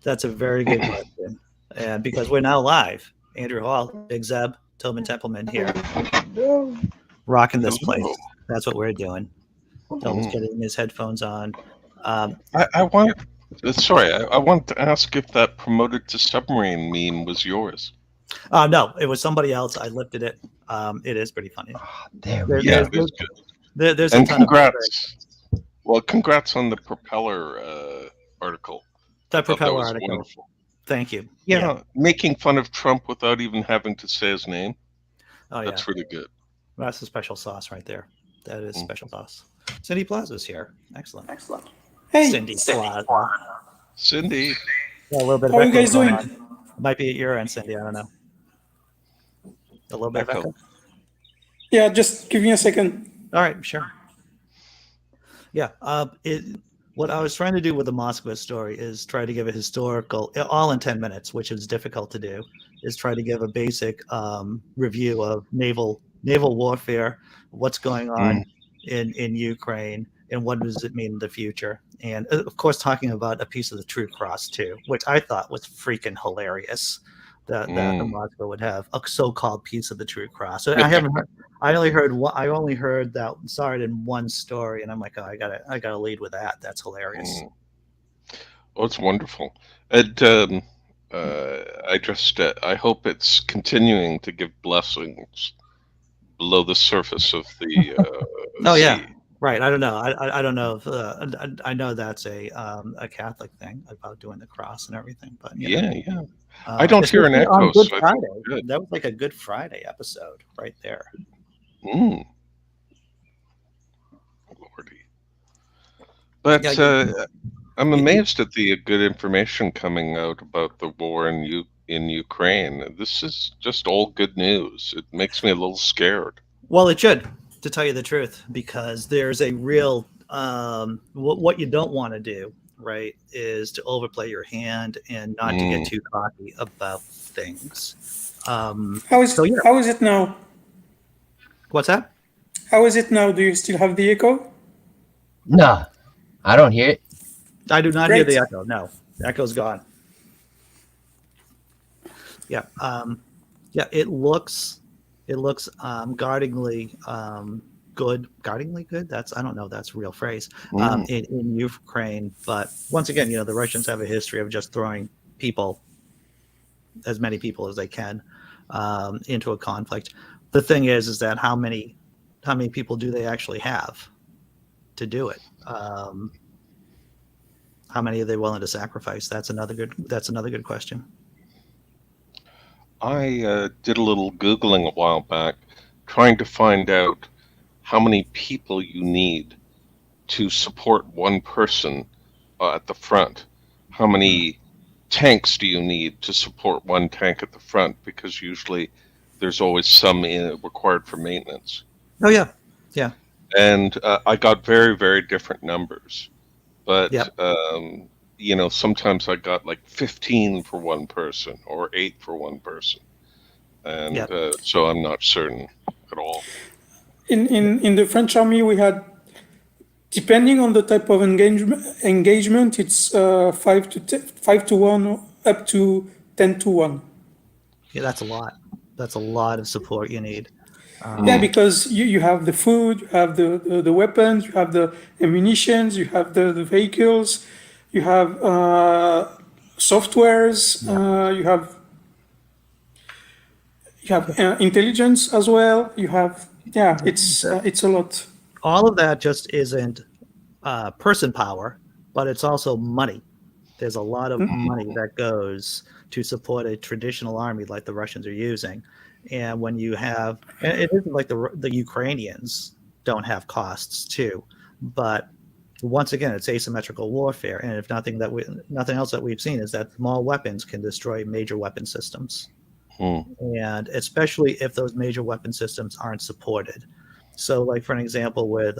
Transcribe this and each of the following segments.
That's a very good question. And because we're now live, Andrew Hall, Big Zeb, Tobin Templeman here, rocking this place. Hello. That's what we're doing. Tobin's Mm. putting his headphones on. Um, I want. Sorry, I want to ask if that promoted to submarine meme was yours. no, it was somebody else. I lifted it. It is pretty funny. There we There, Yeah, there's go. it is good. there's a And ton of congrats. Well, congrats on the propeller article. I that thought that propeller was article. wonderful. Thank you. Yeah, making fun of Trump without even having to say his name. Oh yeah. That's really good. That's a special sauce right there. That is Mm. special sauce. Cindy Plaza's here. Excellent. Hey, Cindy Plaza. Cindy. Yeah, a little bit of how are you echo guys going doing? on. Might be at your end, Cindy. I don't know. A little bit of Echo. echo. Yeah, just give me a second. All right, sure. Yeah. What I was trying to do with the Moskva story is try to give a historical, all in 10 minutes, which is difficult to do, is try to give a basic review of naval warfare, what's going on in Ukraine, and what does it mean in the future. And of course, talking about a piece of the True Cross too, which I thought was freaking hilarious. That the Moskva would have a so-called piece of the True Cross. So I haven't heard. I only heard that started in one story, and I'm like, oh, I gotta lead with that. That's hilarious. Oh, it's wonderful. And I hope it's continuing to give blessings below the surface of the Oh sea. yeah, right. I don't know. I don't know if I know that's a Catholic thing about doing the cross and everything, but you know. Yeah. I don't hear an Especially on echo, Good so I think Friday. we're good. That was like a Good Friday episode right there. Mm. Lordy. But Yeah, I'm you- amazed at the good information coming out about the war in Ukraine. This is just all good news. It makes me a little scared. Well, it should, to tell you the truth, because there's a real what you don't want to do, right, is to overplay your hand and not to get too cocky about things. How is So yeah, how is it now? what's that? How is it now? Do you still have the echo? No, I don't hear it. I do not hear Great. the echo. No, the echo's gone. Yeah, it looks guardingly good. Guardingly good. I don't know. If that's a real phrase in Ukraine. But once again, the Russians have a history of just throwing as many people as they can, into a conflict. The thing is that how many people do they actually have to do it? How many are they willing to sacrifice? That's another good question. I did a little Googling a while back, trying to find out how many people you need to support one person at the front. How many tanks do you need to support one tank at the front? Because usually there's always some required for maintenance. Oh yeah. And I got very, very different numbers. But, Yep. Sometimes I got like 15 for one person or 8 for one person. And Yep. So I'm not certain at all. In the French army, we had, depending on the type of engagement, it's 5 to 1 up to 10 to 1. Yeah, that's a lot. That's a lot of support you need. Yeah, because you have the food, you have the weapons, you have the ammunitions, you have the vehicles, you have softwares, you have intelligence as well. You have it's a lot. All of that just isn't person power, but it's also money. There's a lot of money that goes to support a traditional army like the Russians are using. And when you have, and it isn't like the Ukrainians don't have costs too, but once again, it's asymmetrical warfare. And if nothing else that we've seen is that small weapons can destroy major weapon systems. And especially if those major weapon systems aren't supported. So like, for an example, with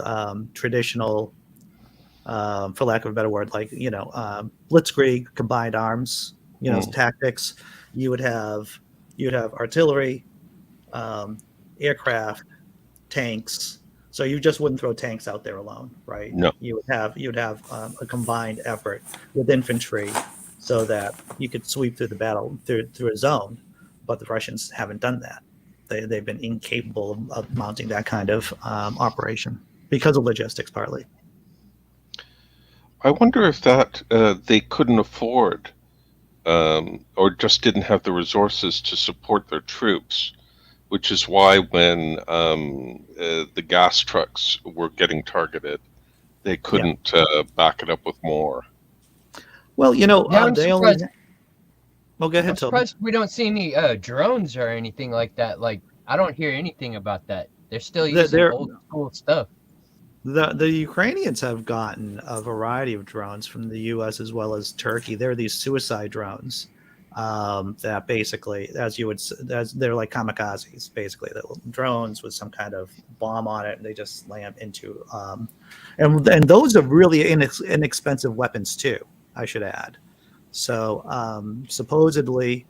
traditional, for lack of a better word, like, blitzkrieg, combined arms, tactics, you would have artillery, aircraft, tanks. So you just wouldn't throw tanks out there alone, right? No. You would have a combined effort with infantry. so that you could sweep through the battle through a zone. But the Russians haven't done that. They've been incapable of mounting that kind of operation because of logistics, partly. I wonder if that they couldn't afford or just didn't have the resources to support their troops, which is why when the gas trucks were getting targeted, they couldn't back it up with more. Well, Yeah, I'm they only. surprised. Well, go ahead, I'm Toby. surprised we don't see any drones or anything like that. Like, I don't hear anything about that. They're still using old school stuff. The Ukrainians have gotten a variety of drones from the U.S. as well as Turkey. They're these suicide drones that basically, they're like kamikazes. Basically, they're drones with some kind of bomb on it, and they just slam into. And those are really inexpensive weapons too, I should add. So supposedly,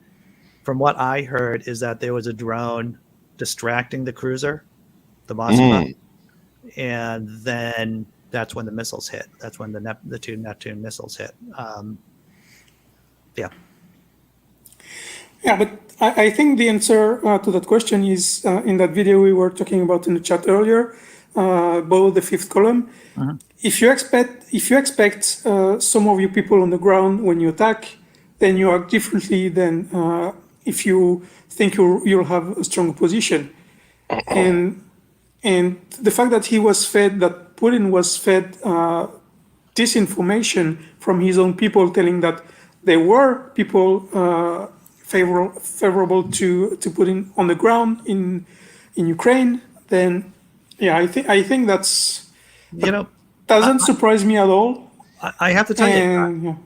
from what I heard, is that there was a drone distracting the cruiser, the Moskva. And then that's when the missiles hit. That's when the two Neptune missiles hit. Yeah. Yeah, but I think the answer to that question is in that video we were talking about in the chat earlier, below the fifth column. Uh-huh. If you expect some of you people on the ground when you attack, then you act differently than if you think you'll have a strong position. And the fact that Putin was fed disinformation from his own people, telling that there were people favorable to Putin on the ground in Ukraine, then yeah, I think that's doesn't surprise me at all. I have to tell you,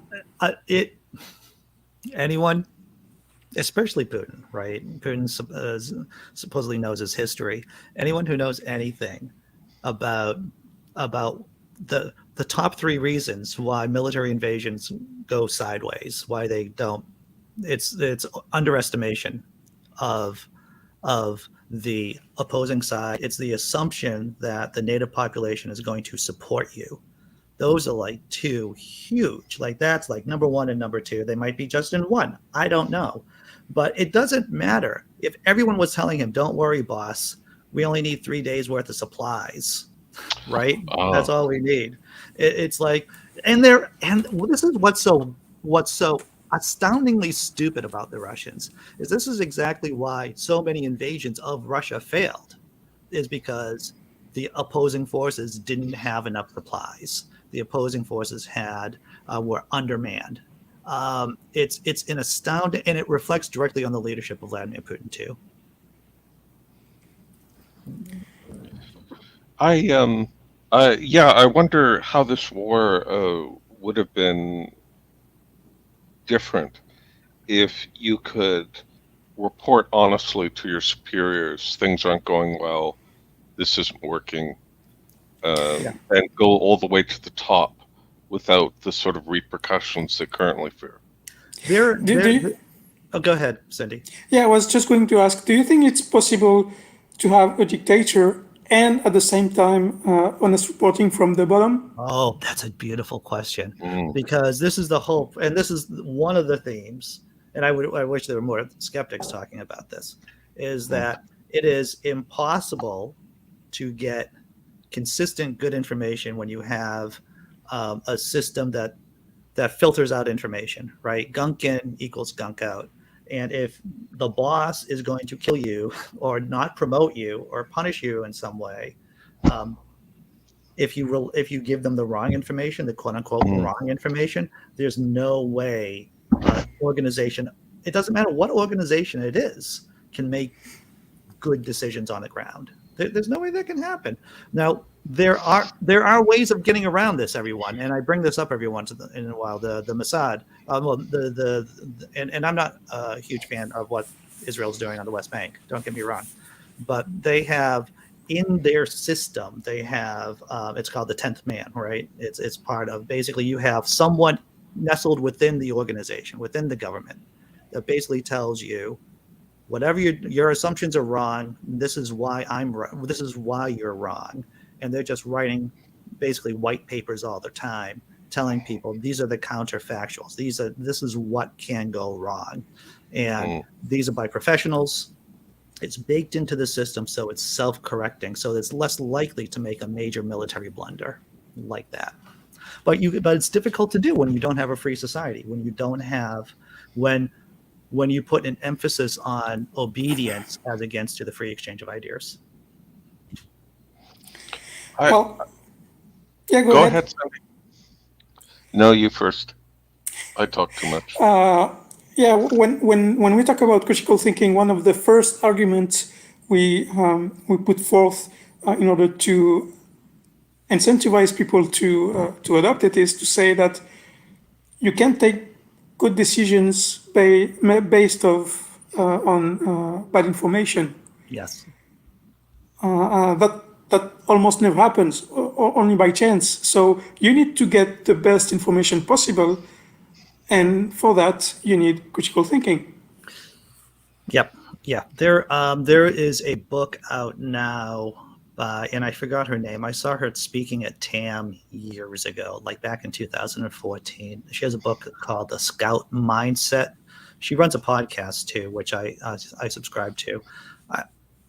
yeah. Anyone, especially Putin, right? Putin supposedly knows his history. Anyone who knows anything about the top three reasons why military invasions go sideways, why they don't, it's underestimation of the opposing side. It's the assumption that the native population is going to support you. Those are like two huge, like that's like number one and number two. They might be just in one. I don't know. But it doesn't matter. If everyone was telling him, don't worry, boss, we only need 3 days worth of supplies, right? Oh. That's all we need. It's like, and this is what's so astoundingly stupid about the Russians, is this is exactly why so many invasions of Russia failed, is because the opposing forces didn't have enough supplies. The opposing forces were undermanned. It's an astounding, and it reflects directly on the leadership of Vladimir Putin too. I wonder how this war would have been different if you could report honestly to your superiors, things aren't going well, this isn't working, and go all the way to the top without the sort of repercussions they currently fear. Go ahead, Cindy. Yeah, I was just going to ask, do you think it's possible to have a dictator and at the same time honest reporting from the bottom? Oh, that's a beautiful question, because this is the hope, and this is one of the themes, and I wish there were more skeptics talking about this, is that it is impossible to get consistent good information when you have a system that filters out information, right? Gunk in equals gunk out. And if the boss is going to kill you or not promote you or punish you in some way, if you give them the wrong information, the quote unquote wrong information, there's no way organization, it doesn't matter what organization it is, can make good decisions on the ground. There's no way that can happen. Now, there are ways of getting around this, everyone, and I bring this up every once in a while. The Mossad, and I'm not a huge fan of what Israel's doing on the West Bank. Don't get me wrong, but they have in their system, they have it's called the 10th man, right? It's part of, basically you have someone nestled within the organization, within the government, that basically tells you, whatever your assumptions are wrong, this is why I'm right. This is why you're wrong. And they're just writing basically white papers all the time telling people these are the counterfactuals. This is what can go wrong, and these are by professionals. It's baked into the system, so it's self-correcting, so it's less likely to make a major military blunder like that. But it's difficult to do when you don't have a free society, when you don't have when you put an emphasis on obedience as against to the free exchange of ideas. Well, yeah, go ahead, Sandy. No, you first. I talk too much. Yeah, when we talk about critical thinking, one of the first arguments we put forth in order to incentivize people to adopt it is to say that you can take good decisions based on bad information. Yes. That almost never happens, or only by chance. So you need to get the best information possible, and for that you need critical thinking. Yep. Yeah. There is a book out now, and I forgot her name. I saw her speaking at TAM years ago, like back in 2014. She has a book called The Scout Mindset. She runs a podcast too, which I subscribe to.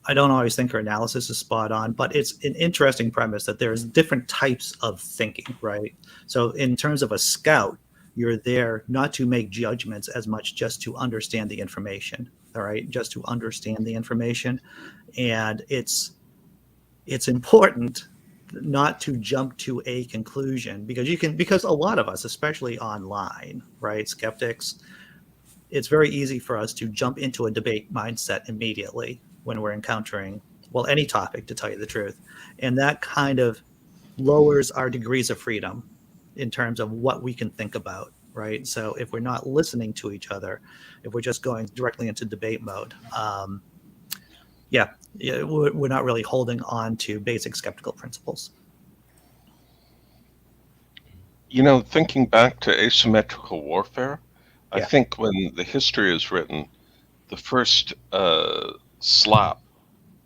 I don't always think her analysis is spot on, but it's an interesting premise that there's different types of thinking, right? So in terms of a scout, you're there not to make judgments as much, just to understand the information, all right? Just to understand the information. And it's important not to jump to a conclusion, because a lot of us, especially online, right, skeptics, it's very easy for us to jump into a debate mindset immediately when we're encountering, well, any topic, to tell you the truth. And that kind of lowers our degrees of freedom in terms of what we can think about, right? So if we're not listening to each other, if we're just going directly into debate mode, we're not really holding on to basic skeptical principles. Thinking back to asymmetrical warfare, I think when the history is written, the first slap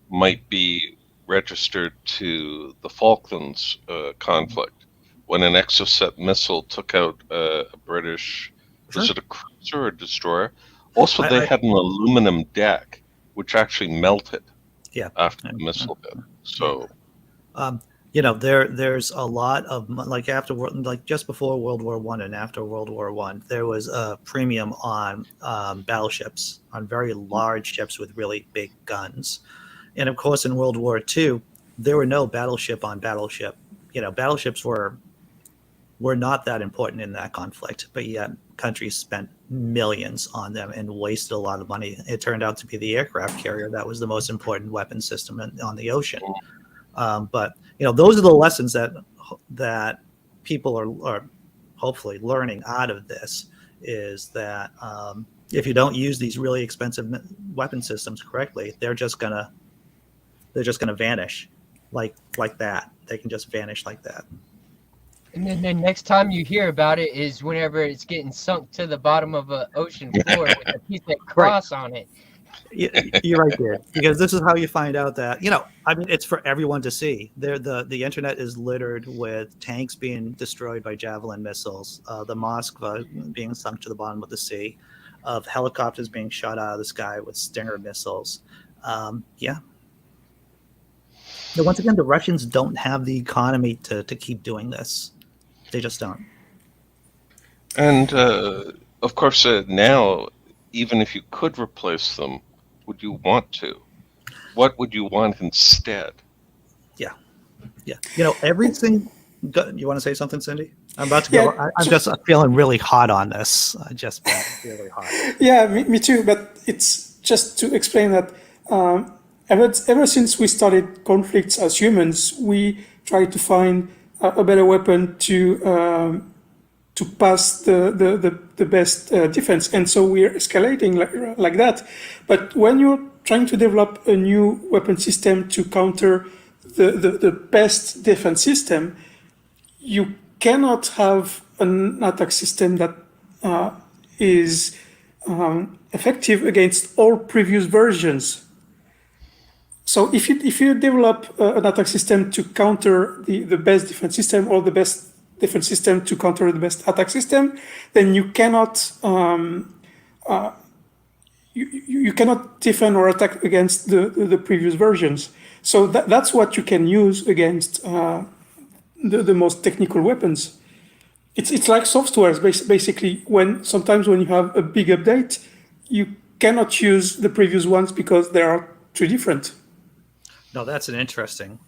might be registered to the Falklands conflict, when an Exocet missile took out a British, was it a cruiser or a destroyer? Also, they had an aluminum deck, which actually melted after the missile hit. So, there's a lot of, like just before World War I and after World War I, there was a premium on battleships, on very large ships with really big guns. And of course, in World War II, there were no battleship on battleship. Battleships were not that important in that conflict, but yet countries spent millions on them and wasted a lot of money. It turned out to be the aircraft carrier that was the most important weapon system on the ocean. But those are the lessons that people are hopefully learning out of this, is that if you don't use these really expensive weapon systems correctly, they're just gonna vanish like that. They can just vanish like that. And then next time you hear about it is whenever it's getting sunk to the bottom of an ocean floor with a piece of cross on it. You're right there, because this is how you find out that it's for everyone to see. The internet is littered with tanks being destroyed by Javelin missiles, the Moskva being sunk to the bottom of the sea, of helicopters being shot out of the sky with Stinger missiles. Once again, the Russians don't have the economy to keep doing this. They just don't. And of course, now, even if you could replace them, would you want to? What would you want instead? Yeah. Everything. You want to say something, Cindy? I'm about to go. I'm just feeling really hot on this. I just been really hot. Yeah, me too. But it's just to explain that ever since we started conflicts as humans, we try to find a better weapon to pass the best defense, and so we're escalating like that. But when you're trying to develop a new weapon system to counter the best defense system, you cannot have an attack system that is effective against all previous versions. So if you develop an attack system to counter the best defense system or the best defense system to counter the best attack system, then you cannot you cannot defend or attack against the previous versions. So that's what you can use against the most technical weapons. It's like software. Basically, sometimes when you have a big update, you cannot use the previous ones because they are too different. No, that's interesting,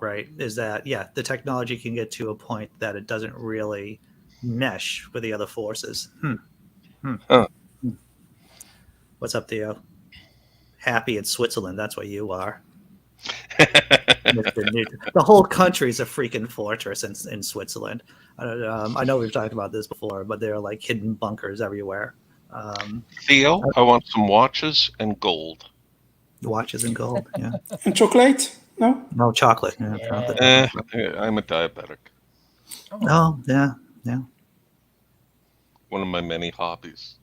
right? Is that, yeah, the technology can get to a point that it doesn't really mesh with the other forces. Huh. What's up, Theo? Happy in Switzerland, that's what you are. The whole country is a freaking fortress in Switzerland. I know we've talked about this before, but there are like hidden bunkers everywhere. Theo, I want some watches and gold. Watches and gold, yeah. And chocolate? No, chocolate. Yeah, chocolate. I'm a diabetic. Oh, yeah. One of my many hobbies.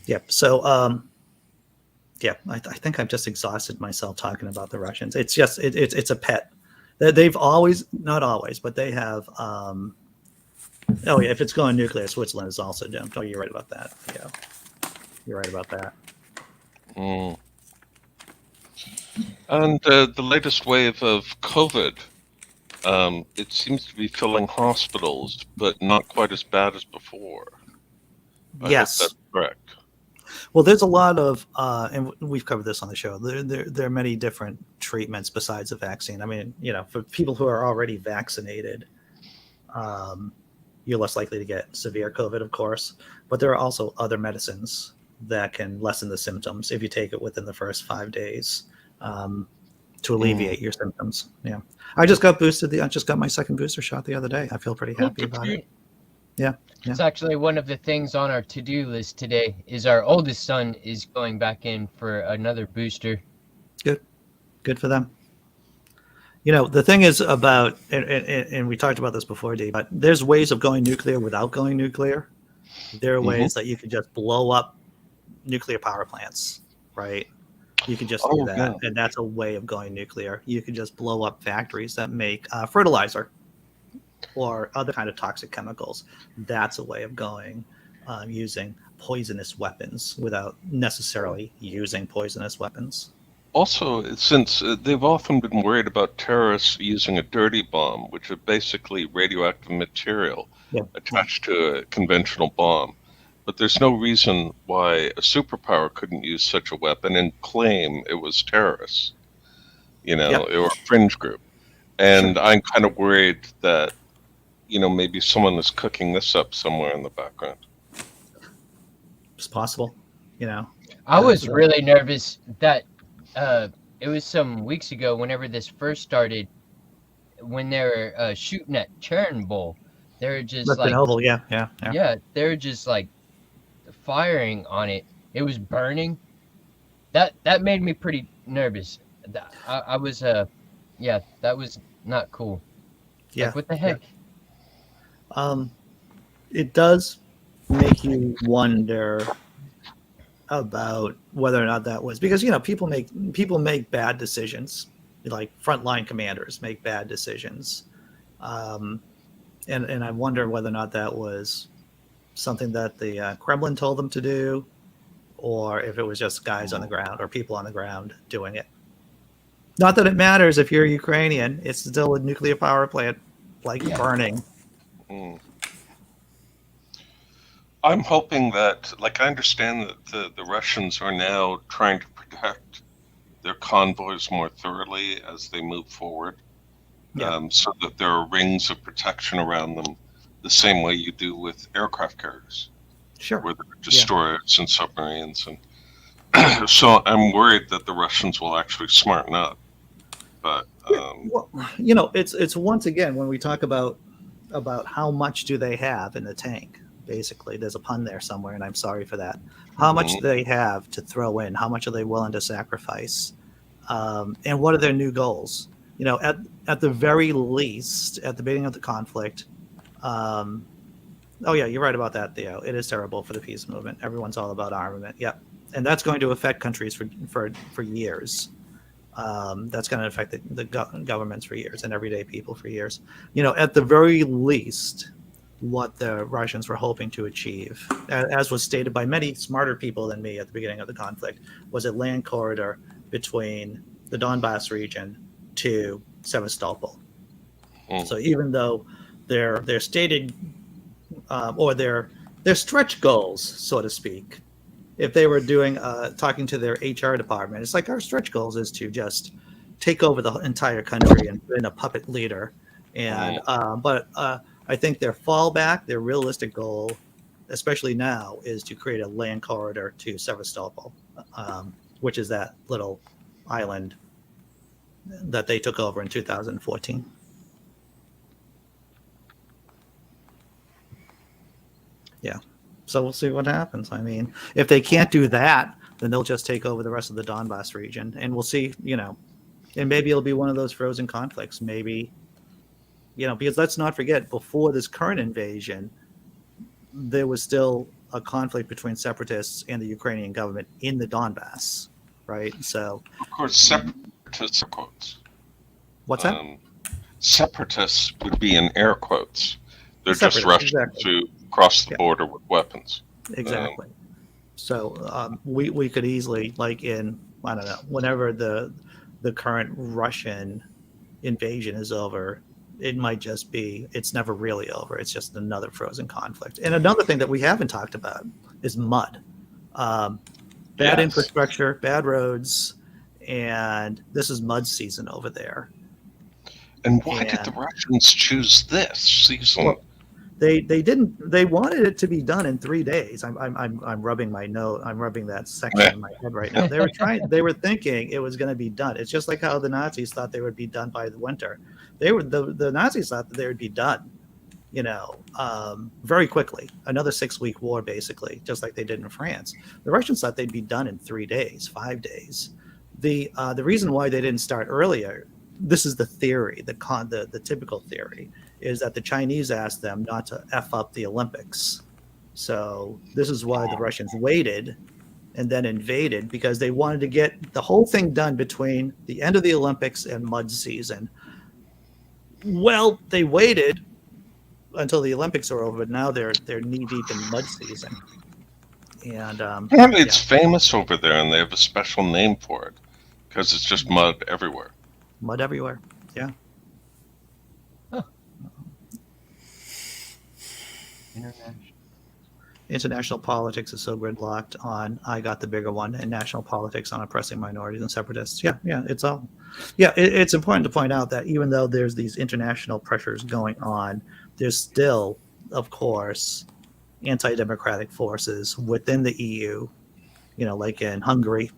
Yep. So, I think I've just exhausted myself talking about the Russians. It's just it's a pet. They've always, not always, but they have. If it's going nuclear, Switzerland is also doomed. Oh, you're right about that. Yeah, you're right about that. And the latest wave of COVID, it seems to be filling hospitals, but not quite as bad as before. Yes, that's correct. Well, there's a lot of, and we've covered this on the show. There are many different treatments besides the vaccine. I mean, for people who are already vaccinated, you're less likely to get severe COVID, of course. But there are also other medicines that can lessen the symptoms if you take it within the first 5 days to alleviate your symptoms. Yeah, I just got boosted. I just got my second booster shot the other day. I feel pretty happy about it. Yeah. It's actually one of the things on our to-do list today is our oldest son is going back in for another booster. Good for them. The thing is about, and we talked about this before, Dave, but there's ways of going nuclear without going nuclear. There are ways that you could just blow up nuclear power plants, right? You can just do that, yeah. And that's a way of going nuclear. You can just blow up factories that make fertilizer or other kind of toxic chemicals. That's a way of going, using poisonous weapons without necessarily using poisonous weapons. Also, since they've often been worried about terrorists using a dirty bomb, which is basically radioactive material attached to a conventional bomb. But there's no reason why a superpower couldn't use such a weapon and claim it was terrorists, or a fringe group. And I'm kind of worried that maybe someone is cooking this up somewhere in the background. It's possible, I was really nervous that it was some weeks ago whenever this first started, when they were shooting at Chernobyl. They were just Chernobyl, yeah, they were just like firing on it. It was burning. That made me pretty nervous. I was that was not cool. Yeah. Like, what the heck? It does make you wonder about whether or not that was because people make bad decisions, like frontline commanders make bad decisions, and I wonder whether or not that was something that the Kremlin told them to do, or if it was just guys on the ground or people on the ground doing it. Not that it matters if you're Ukrainian; it's still a nuclear power plant, burning. I'm hoping that, I understand that the Russians are now trying to protect their convoys more thoroughly as they move forward, so that there are rings of protection around them, the same way you do with aircraft carriers, where there are destroyers and submarines, and so I'm worried that the Russians will actually smarten up. But it's once again when we talk about how much do they have in the tank. Basically, there's a pun there somewhere, and I'm sorry for that. How much do they have to throw in? How much are they willing to sacrifice? And what are their new goals? At the very least, at the beginning of the conflict, you're right about that, Theo. It is terrible for the peace movement. Everyone's all about armament. Yep. And that's going to affect countries for years. That's going to affect the governments for years and everyday people for years. At the very least, what the Russians were hoping to achieve, as was stated by many smarter people than me at the beginning of the conflict, was a land corridor between the Donbass region to Sevastopol. So even though their stated or their stretch goals, so to speak, if they were talking to their HR department, it's like our stretch goals is to just take over the entire country and put in a puppet leader. And but I think their fallback, their realistic goal, especially now, is to create a land corridor to Sevastopol, which is that little island that they took over in 2014. Yeah. So we'll see what happens. I mean, if they can't do that, then they'll just take over the rest of the Donbass region, and we'll see. And maybe it'll be one of those frozen conflicts. Maybe, because let's not forget, before this current invasion, there was still a conflict between separatists and the Ukrainian government in the Donbass, right? So, of course, separatists are quotes. What's that? Separatists would be in air quotes. They're just rushing to cross the border with weapons. Exactly. So we could easily, like in, I don't know, whenever the current Russian invasion is over, it might just be, it's never really over. It's just another frozen conflict. And another thing that we haven't talked about is mud. Bad infrastructure, bad roads, and this is mud season over there. And why did the Russians choose this season? Well, they didn't. They wanted it to be done in 3 days. I'm rubbing my nose. I'm rubbing that section in my head right now. They were trying. They were thinking it was going to be done. It's just like how the Nazis thought they would be done by the winter. The Nazis thought that they would be done, very quickly. Another 6-week war, basically, just like they did in France. The Russians thought they'd be done in 3 days, 5 days. The reason why they didn't start earlier. This is the theory, the typical theory, is that the Chinese asked them not to F up the Olympics. So this is why the Russians waited and then invaded, because they wanted to get the whole thing done between the end of the Olympics and mud season. Well, they waited until the Olympics are over, but now they're knee deep in mud season. And apparently it's famous over there, and they have a special name for it because it's just mud everywhere. Mud everywhere. Yeah. Huh. International politics is so gridlocked on I got the bigger one, and national politics on oppressing minorities and separatists. Yeah, it's all. Yeah, it's important to point out that even though there's these international pressures going on, there's still, of course, anti-democratic forces within the EU, like in Hungary.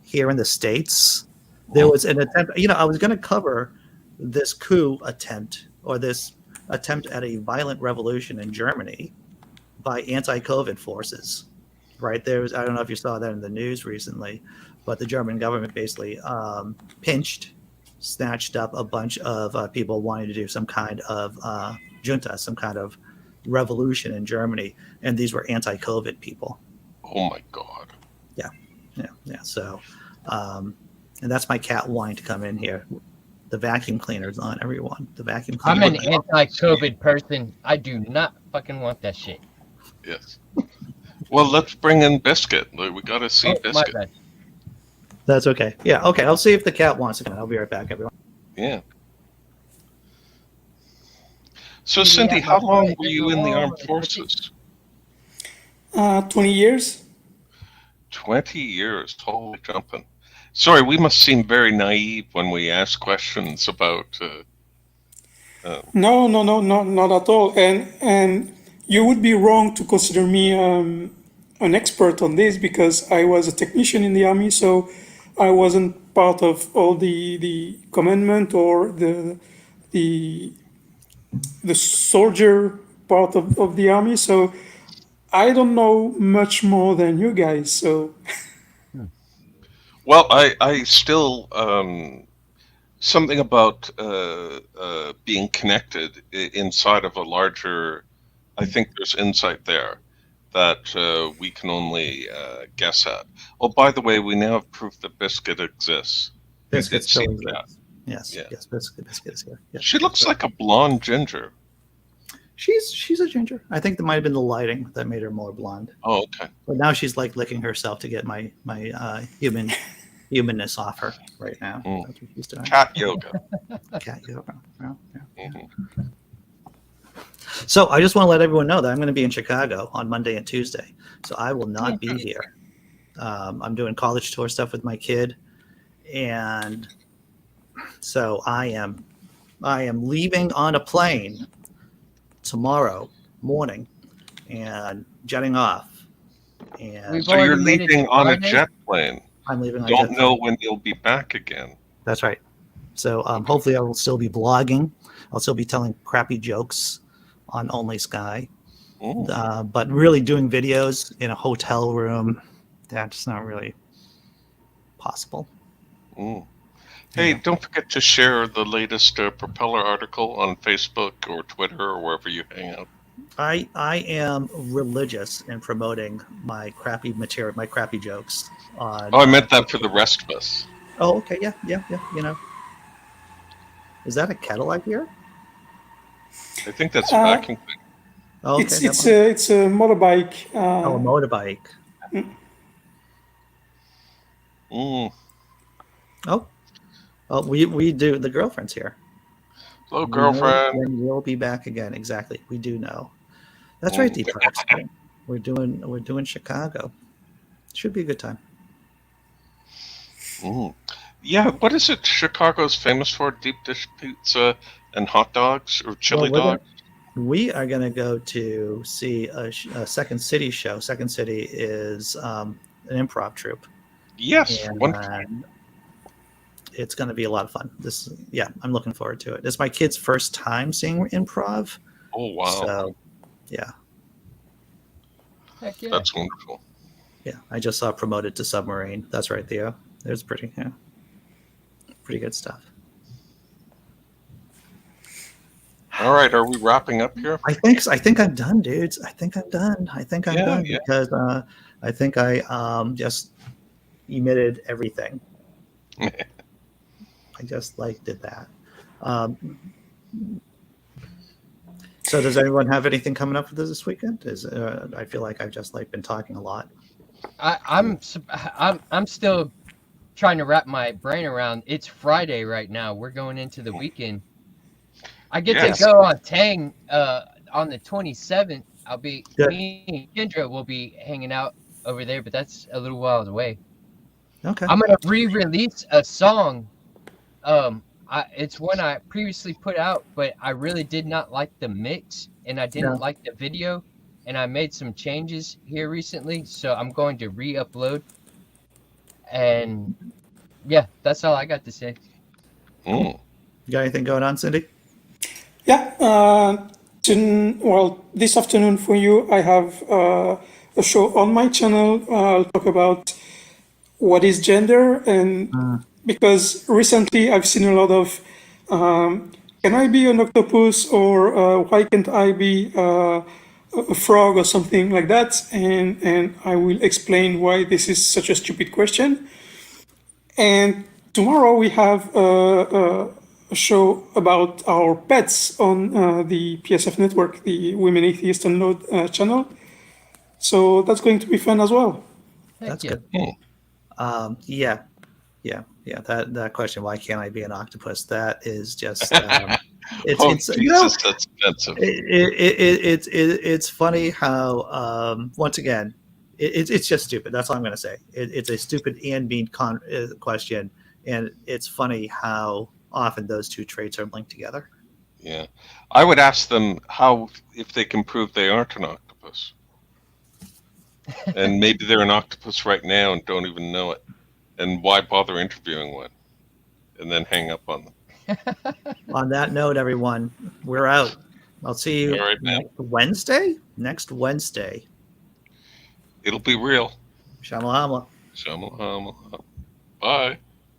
Here in the States, there was an attempt, I was going to cover this coup attempt, or this attempt at a violent revolution in Germany by anti-COVID forces, right? I don't know if you saw that in the news recently, but the German government basically snatched up a bunch of people wanting to do some kind of junta, some kind of revolution in Germany. And these were anti-COVID people. Oh my God. Yeah. So, and that's my cat wanting to come in here. The vacuum cleaner's on, everyone. The vacuum cleaner. I'm an anti-COVID person. I do not fucking want that shit. Yes. Well, let's bring in Biscuit. We got to see Biscuit. My bad. That's okay. Yeah, okay. I'll see if the cat wants to come in. I'll be right back, everyone. Yeah. So, Cindy, how long were you in the armed forces? 20 years. 20 years. Holy jumping. Sorry, we must seem very naive when we ask questions about... No, not at all. And you would be wrong to consider me an expert on this, because I was a technician in the army, so I wasn't part of all the commandment or the soldier part of the army. So I don't know much more than you guys. So. Well, I still something about being connected inside of a larger. I think there's insight there. that we can only guess at. Oh, by the way, we now have proof that Biscuit exists. Biscuit did still see exists. Yes, Yeah. yes, Biscuit is here. Yeah, She looks like a blonde ginger. she's a ginger. I think that might have been the lighting that made her more blonde. Oh, okay. But now she's like licking herself to get my humanness off her right now. Mm. That's what she's doing. Cat yoga. Cat yoga. Yeah, yeah. Mhm. So I just want to let everyone know that I'm going to be in Chicago on Monday and Tuesday. So I will not be here. I'm doing college tour stuff with my kid, and so I am leaving on a plane tomorrow morning and jetting off. And We've So you're already made it to leaving on a Friday? jet plane. I'm leaving on Don't jet. know when you'll be back again. That's right. So hopefully I will still be blogging. I'll still be telling crappy jokes on Only Sky. Mm. But really doing videos in a hotel room, that's not really possible. Mm. Hey, Yeah. don't forget to share the latest Propeller article on Facebook or Twitter or wherever you hang out. I am religious in promoting my crappy material, my crappy jokes on. Oh, I meant that for the rest of us. Oh, okay, yeah. You know, is that a kettle I hear? I think that's a vacuum cleaner. Oh, okay, It's a motorbike. a motorbike. Mm. Oh, we do. The girlfriend's here. Hello, We know girlfriend. when we'll be back again. Exactly, we do know. That's right, Deep Parks. We're doing Chicago. Should be a good time. Mm. Yeah, what is it Chicago's famous for? Deep dish pizza and hot dogs or chili dogs? We are going to go to see a Second City show. Second City is an improv troupe. Yes, And wonderful. it's going to be a lot of fun. I'm looking forward to it. It's my kid's first time seeing improv. Oh, wow. So, yeah. Heck yeah. That's wonderful. Yeah, I just saw Promoted to Submarine. That's right, Theo. There's pretty good stuff. All right, are we wrapping up here? I think I'm done, dudes. I think I'm done Yeah. because I think I just emitted everything. I just did that. So does anyone have anything coming up for this weekend? I feel like I've just been talking a lot. I'm still trying to wrap my brain around. It's Friday right now. We're going into the weekend. I get Yes. to go on Tang on the 27th. Good. Me and Kendra will be hanging out over there, but that's a little while away. Okay. I'm gonna re-release a song. It's one I previously put out, but I really did not like the mix, and I didn't like the video, and I made some changes here recently, so I'm going to re-upload. And yeah, that's all I got to say. Mm. You got anything going on, Cindy? Yeah. This afternoon for you, I have a show on my channel. I'll talk about what is gender, and because recently I've seen a lot of can I be an octopus, or why can't I be a frog or something like that, and I will explain why this is such a stupid question. And tomorrow we have a show about our pets on the PSF network, the Women Atheist Unload channel. So that's going to be fun as well. That's yeah. good. Yeah. That question, why can't I be an octopus? That is just it's Jesus, that's offensive. it's funny how once again it's just stupid. That's all I'm going to say. It's a stupid and mean question, and it's funny how often those two traits are linked together. Yeah, I would ask them if they can prove they aren't an octopus, and maybe they're an octopus right now and don't even know it. And why bother interviewing one? And then hang up on them. On that note, everyone, we're out. I'll see you next Wednesday. It'll be real. Shamala. Shamala. Bye.